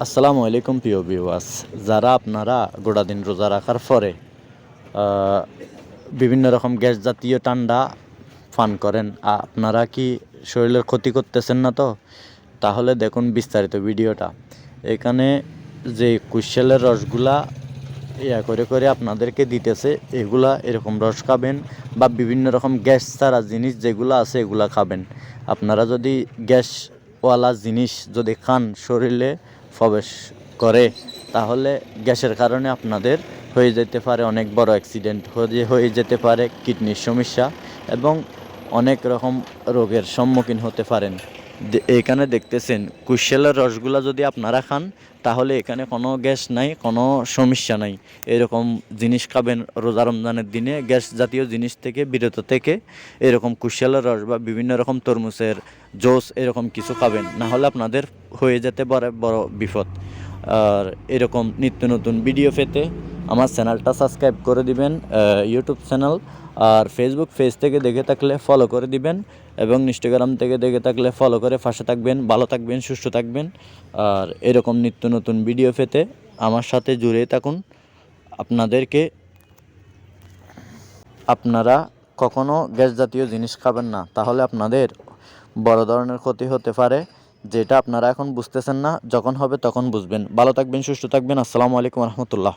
আসসালামু আলাইকুম প্রিয় ভিউয়ার্স। যারা আপনারা গোটা দিন রোজা রাখার পরে বিভিন্ন রকম গ্যাস জাতীয় ঠান্ডা পান করেন, আপনারা কি শরীরের ক্ষতি করতেছেন না তো? তাহলে দেখুন বিস্তারিত ভিডিওটা। এখানে যে কুশলের রসগুলা করে করে আপনাদেরকে দিতেছে, এগুলা এরকম রস খাবেন বা বিভিন্ন রকম গ্যাস ছাড়া জিনিস যেগুলো আছে এগুলা খাবেন। আপনারা যদি গ্যাসওয়ালা জিনিস যদি খান, শরীরে প্রবেশ করে, তাহলে গ্যাসের কারণে আপনাদের হয়ে যেতে পারে অনেক বড় অ্যাক্সিডেন্ট, হয়ে যেতে পারে কিডনির সমস্যা এবং অনেক রকম রোগের সম্মুখীন হতে পারেন। এখানে দেখতেছেন কুশলের রসগুলা যদি আপনারা খান, তাহলে এখানে কোনো গ্যাস নাই, কোনো সমস্যা নাই। এরকম জিনিস খাবেন রোজা রমজানের দিনে, গ্যাস জাতীয় জিনিস থেকে বিরত থেকে এরকম কুশলের রস বা বিভিন্ন রকম তরমুজের জুস এরকম কিছু খাবেন, না হলে আপনাদের হয়ে যেতে পারে বড় বিপদ। আর এরকম নিত্য নতুন ভিডিও পেতে আমার চ্যানেলটা সাবস্ক্রাইব করে দিবেন, ইউটিউব চ্যানেল। আর ফেসবুক পেজ থেকে দেখে থাকলে ফলো করে দিবেন এবং ইনস্টাগ্রাম থেকে দেখে থাকলে ফলো করে পাশে থাকবেন। ভালো থাকবেন, সুস্থ থাকবেন। আর এরকম নিত্য নতুন ভিডিও পেতে আমার সাথে জুড়ে থাকুন। আপনারা কখনো গ্যাস জাতীয় জিনিস খাবেন না, তাহলে আপনাদের বড় ধরনের ক্ষতি হতে পারে, যেটা আপনারা এখন বুঝতেছেন না। যখন হবে তখন বুঝবেন। ভালো থাকবেন, সুস্থ থাকবেন। আসসালামু আলাইকুম রহমতুল্লাহ।